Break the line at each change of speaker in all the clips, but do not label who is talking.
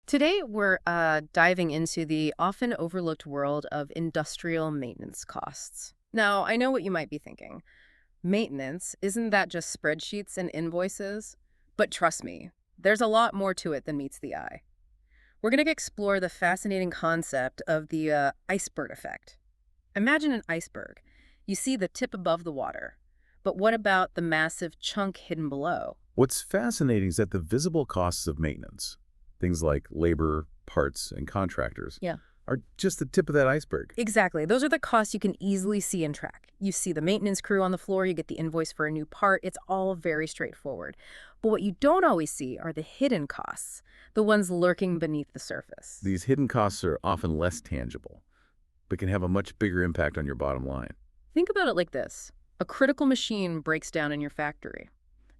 Today, we're diving into the often overlooked world of industrial maintenance costs. Now, I know what you might be thinking. Maintenance, isn't that just spreadsheets and invoices? But trust me, there's a lot more to it than meets the eye. We're going to explore the fascinating concept of the iceberg effect. Imagine an iceberg. You see the tip above the water. But what about the massive chunk hidden below?
What's fascinating is that the visible costs of maintenance, things like labor, parts, and contractors,
Yeah.
are just the tip of that iceberg.
Exactly. Those are the costs you can easily see and track. You see the maintenance crew on the floor, you get the invoice for a new part. It's all very straightforward. But what you don't always see are the hidden costs, the ones lurking beneath the surface.
These hidden costs are often less tangible, but can have a much bigger impact on your bottom line.
Think about it like this. A critical machine breaks down in your factory.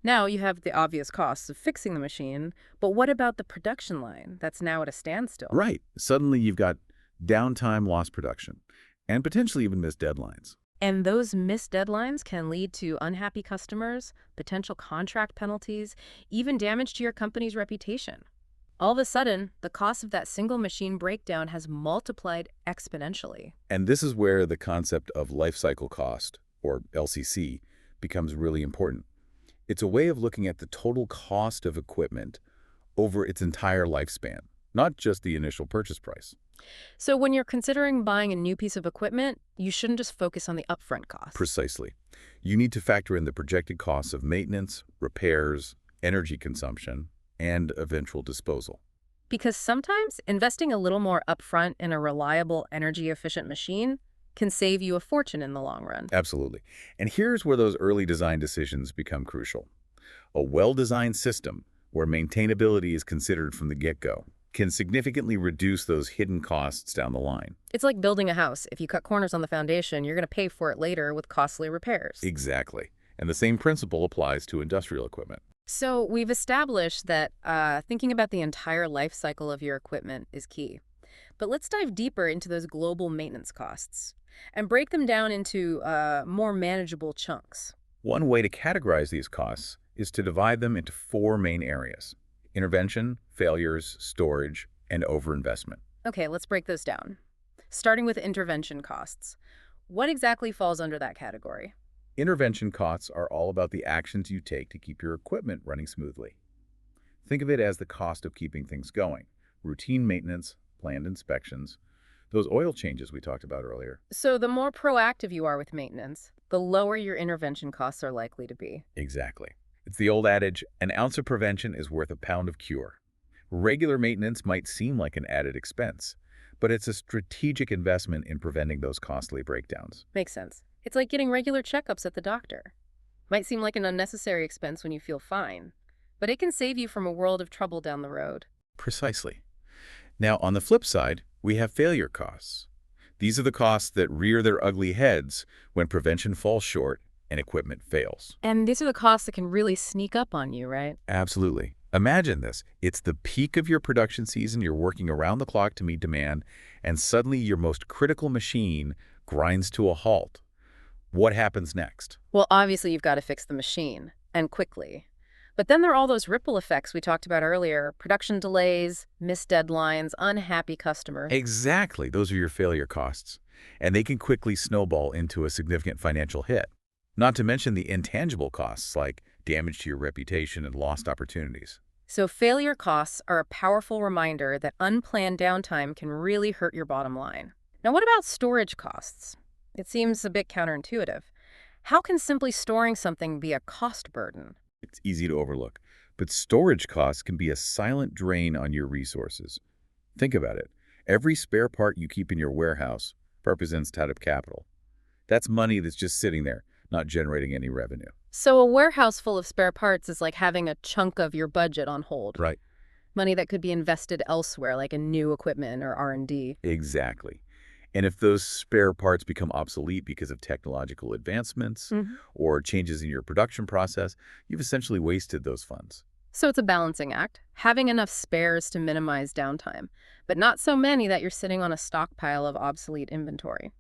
Now you have the obvious costs of fixing the machine, but what about the production line that's now at a standstill?
Right. Suddenly you've got downtime, lost production, and potentially even missed deadlines.
And those missed deadlines can lead to unhappy customers, potential contract penalties, even damage to your company's reputation. All of a sudden, the cost of that single machine breakdown has multiplied exponentially.
And this is where the concept of life cycle cost, or LCC, becomes really important. It's a way of looking at the total cost of equipment over its entire lifespan, not just the initial purchase price.
So when you're considering buying a new piece of equipment, you shouldn't just focus on the upfront costs.
Precisely. You need to factor in the projected costs of maintenance, repairs, energy consumption, and eventual disposal.
Because sometimes investing a little more upfront in a reliable, energy-efficient machine can save you a fortune in the long run.
Absolutely. And here's where those early design decisions become crucial. A well-designed system, where maintainability is considered from the get-go, can significantly reduce those hidden costs down the line.
It's like building a house. If you cut corners on the foundation, you're going to pay for it later with costly repairs.
Exactly. And the same principle applies to industrial equipment.
So we've established that thinking about the entire life cycle of your equipment is key. But let's dive deeper into those global maintenance costs and break them down into more manageable chunks.
One way to categorize these costs is to divide them into four main areas: intervention, failures, storage, and overinvestment.
Okay, let's break those down. Starting with intervention costs. What exactly falls under that category?
Intervention costs are all about the actions you take to keep your equipment running smoothly. Think of it as the cost of keeping things going: routine maintenance, planned inspections, those oil changes we talked about earlier.
So the more proactive you are with maintenance, the lower your intervention costs are likely to be.
Exactly. It's the old adage, an ounce of prevention is worth a pound of cure. Regular maintenance might seem like an added expense, but it's a strategic investment in preventing those costly breakdowns.
Makes sense. It's like getting regular checkups at the doctor. Might seem like an unnecessary expense when you feel fine, but it can save you from a world of trouble down the road.
Precisely. Now, on the flip side, we have failure costs. These are the costs that rear their ugly heads when prevention falls short and equipment fails.
And these are the costs that can really sneak up on you, right?
Absolutely. Imagine this. It's the peak of your production season, you're working around the clock to meet demand, and suddenly your most critical machine grinds to a halt. What happens next?
Well, obviously you've got to fix the machine, and quickly. But then there are all those ripple effects we talked about earlier: production delays, missed deadlines, unhappy customers.
Exactly. Those are your failure costs. And they can quickly snowball into a significant financial hit. Not to mention the intangible costs like damage to your reputation and lost opportunities.
So failure costs are a powerful reminder that unplanned downtime can really hurt your bottom line. Now, what about storage costs? It seems a bit counterintuitive. How can simply storing something be a cost burden?
It's easy to overlook, but storage costs can be a silent drain on your resources. Think about it. Every spare part you keep in your warehouse represents tied-up capital. That's money that's just sitting there, not generating any revenue.
So a warehouse full of spare parts is like having a chunk of your budget on hold.
Right.
Money that could be invested elsewhere, like in new equipment or R&D.
Exactly. And if those spare parts become obsolete because of technological advancements or changes in your production process, you've essentially wasted those funds.
So it's a balancing act, having enough spares to minimize downtime, but not so many that you're sitting on a stockpile of obsolete inventory.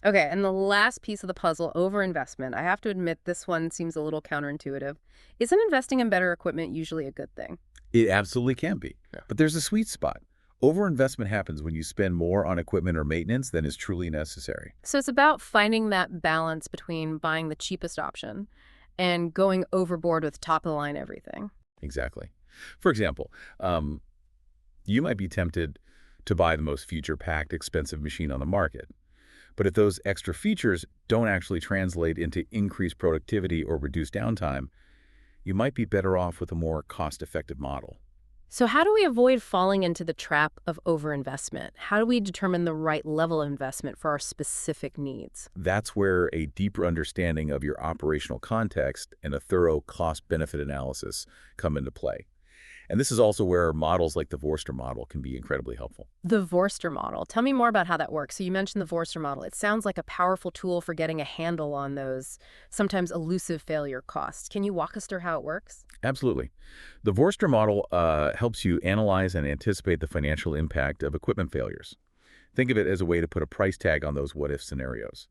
Okay, and the last piece of the puzzle, overinvestment. I have to admit this one seems a little counterintuitive. Isn't investing in better equipment usually a good thing?
It absolutely can be.
Yeah.
But there's a sweet spot. Overinvestment happens when you spend more on equipment or maintenance than is truly necessary.
So it's about finding that balance between buying the cheapest option and going overboard with top-of-the-line everything.
Exactly. For example, you might be tempted to buy the most feature-packed, expensive machine on the market. But if those extra features don't actually translate into increased productivity or reduced downtime, you might be better off with a more cost-effective model.
So how do we avoid falling into the trap of overinvestment? How do we determine the right level of investment for our specific needs?
That's where a deeper understanding of your operational context and a thorough cost-benefit analysis come into play. And this is also where models like the Vorster model can be incredibly helpful.
The Vorster model. Tell me more about how that works. So you mentioned the Vorster model. It sounds like a powerful tool for getting a handle on those sometimes elusive failure costs. Can you walk us through how it works?
Absolutely. The Vorster model helps you analyze and anticipate the financial impact of equipment failures. Think of it as a way to put a price tag on those what-if scenarios,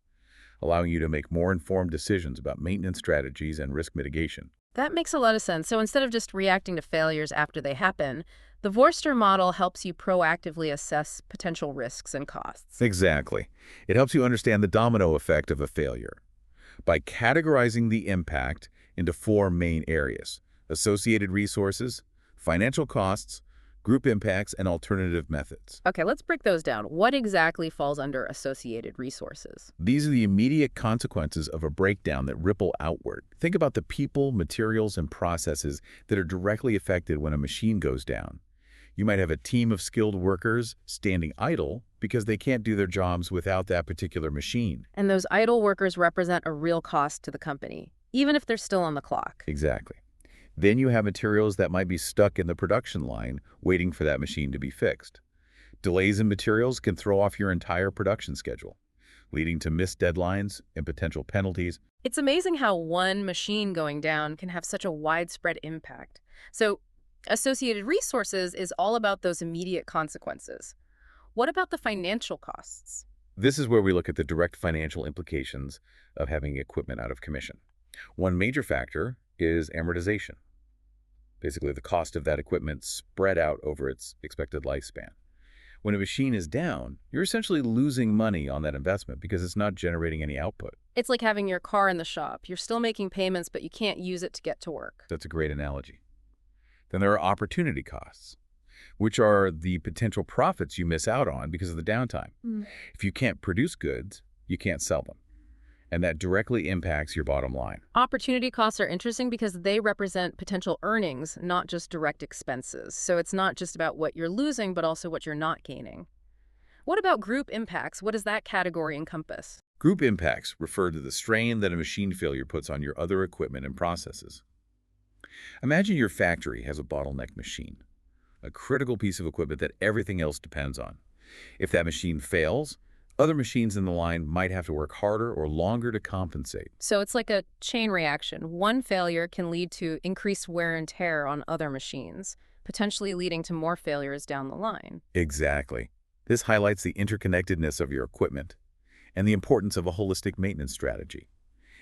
allowing you to make more informed decisions about maintenance strategies and risk mitigation.
That makes a lot of sense. So instead of just reacting to failures after they happen, the Vorster model helps you proactively assess potential risks and costs.
Exactly. It helps you understand the domino effect of a failure by categorizing the impact into four main areas: associated resources, financial costs, group impacts, and alternative methods.
Okay, let's break those down. What exactly falls under associated resources?
These are the immediate consequences of a breakdown that ripple outward. Think about the people, materials, and processes that are directly affected when a machine goes down. You might have a team of skilled workers standing idle because they can't do their jobs without that particular machine.
And those idle workers represent a real cost to the company, even if they're still on the clock.
Exactly. Then you have materials that might be stuck in the production line waiting for that machine to be fixed. Delays in materials can throw off your entire production schedule, leading to missed deadlines and potential penalties.
It's amazing how one machine going down can have such a widespread impact. So, associated resources is all about those immediate consequences. What about the financial costs?
This is where we look at the direct financial implications of having equipment out of commission. One major factor is amortization. Basically, the cost of that equipment spread out over its expected lifespan. When a machine is down, you're essentially losing money on that investment because it's not generating any output.
It's like having your car in the shop. You're still making payments, but you can't use it to get to work.
That's a great analogy. Then there are opportunity costs, which are the potential profits you miss out on because of the downtime. If you can't produce goods, you can't sell them. And that directly impacts your bottom line.
Opportunity costs are interesting because they represent potential earnings, not just direct expenses. So it's not just about what you're losing, but also what you're not gaining. What about group impacts? What does that category encompass?
Group impacts refer to the strain that a machine failure puts on your other equipment and processes. Imagine your factory has a bottleneck machine, a critical piece of equipment that everything else depends on. If that machine fails, other machines in the line might have to work harder or longer to compensate.
So it's like a chain reaction. One failure can lead to increased wear and tear on other machines, potentially leading to more failures down the line.
Exactly. This highlights the interconnectedness of your equipment and the importance of a holistic maintenance strategy.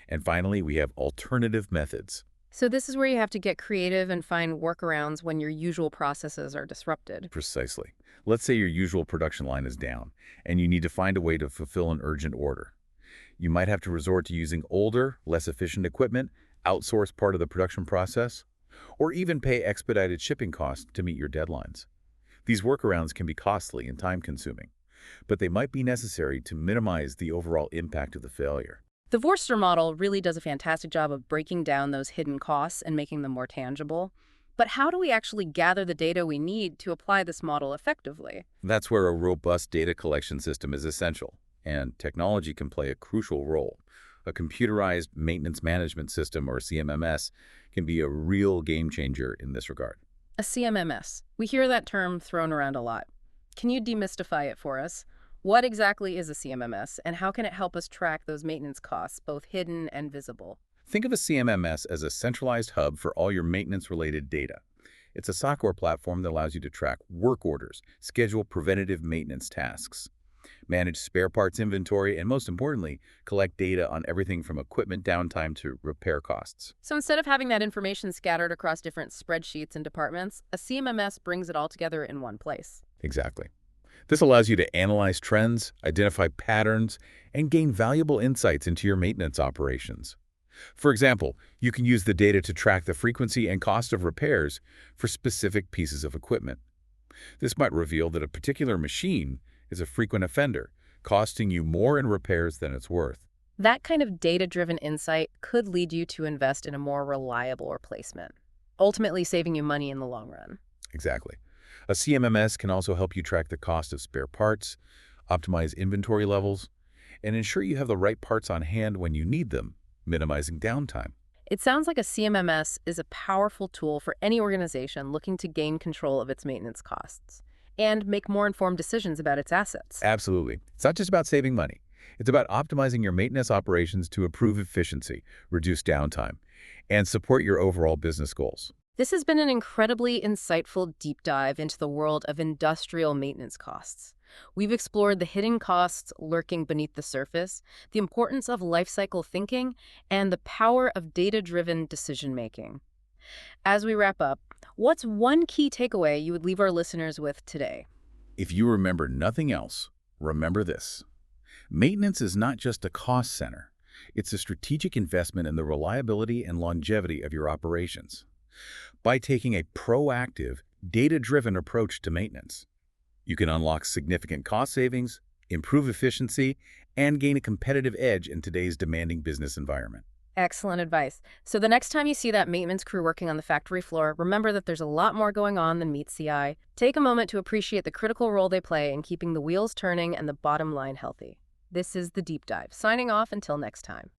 And finally, we have alternative methods.
So this is where you have to get creative and find workarounds when your usual processes are disrupted.
Precisely. Let's say your usual production line is down, and you need to find a way to fulfill an urgent order. You might have to resort to using older, less efficient equipment, outsource part of the production process, or even pay expedited shipping costs to meet your deadlines. These workarounds can be costly and time-consuming, but they might be necessary to minimize the overall impact of the failure.
The Vorster model really does a fantastic job of breaking down those hidden costs and making them more tangible. But how do we actually gather the data we need to apply this model effectively?
That's where a robust data collection system is essential, and technology can play a crucial role. A computerized maintenance management system, or CMMS, can be a real game changer in this regard.
A CMMS. We hear that term thrown around a lot. Can you demystify it for us? What exactly is a CMMS, and how can it help us track those maintenance costs, both hidden and visible?
Think of a CMMS as a centralized hub for all your maintenance-related data. It's a software platform that allows you to track work orders, schedule preventative maintenance tasks, manage spare parts inventory, and most importantly, collect data on everything from equipment downtime to repair costs.
So instead of having that information scattered across different spreadsheets and departments, a CMMS brings it all together in one place.
Exactly. This allows you to analyze trends, identify patterns, and gain valuable insights into your maintenance operations. For example, you can use the data to track the frequency and cost of repairs for specific pieces of equipment. This might reveal that a particular machine is a frequent offender, costing you more in repairs than it's worth.
That kind of data-driven insight could lead you to invest in a more reliable replacement, ultimately saving you money in the long run.
Exactly. A CMMS can also help you track the cost of spare parts, optimize inventory levels, and ensure you have the right parts on hand when you need them, minimizing downtime.
It sounds like a CMMS is a powerful tool for any organization looking to gain control of its maintenance costs and make more informed decisions about its assets.
Absolutely. It's not just about saving money. It's about optimizing your maintenance operations to improve efficiency, reduce downtime, and support your overall business goals.
This has been an incredibly insightful deep dive into the world of industrial maintenance costs. We've explored the hidden costs lurking beneath the surface, the importance of life cycle thinking, and the power of data-driven decision-making. As we wrap up, what's one key takeaway you would leave our listeners with today?
If you remember nothing else, remember this. Maintenance is not just a cost center. It's a strategic investment in the reliability and longevity of your operations. By taking a proactive, data-driven approach to maintenance, you can unlock significant cost savings, improve efficiency, and gain a competitive edge in today's demanding business environment.
Excellent advice. So the next time you see that maintenance crew working on the factory floor, remember that there's a lot more going on than meets the eye. Take a moment to appreciate the critical role they play in keeping the wheels turning and the bottom line healthy. This is The Deep Dive, signing off until next time.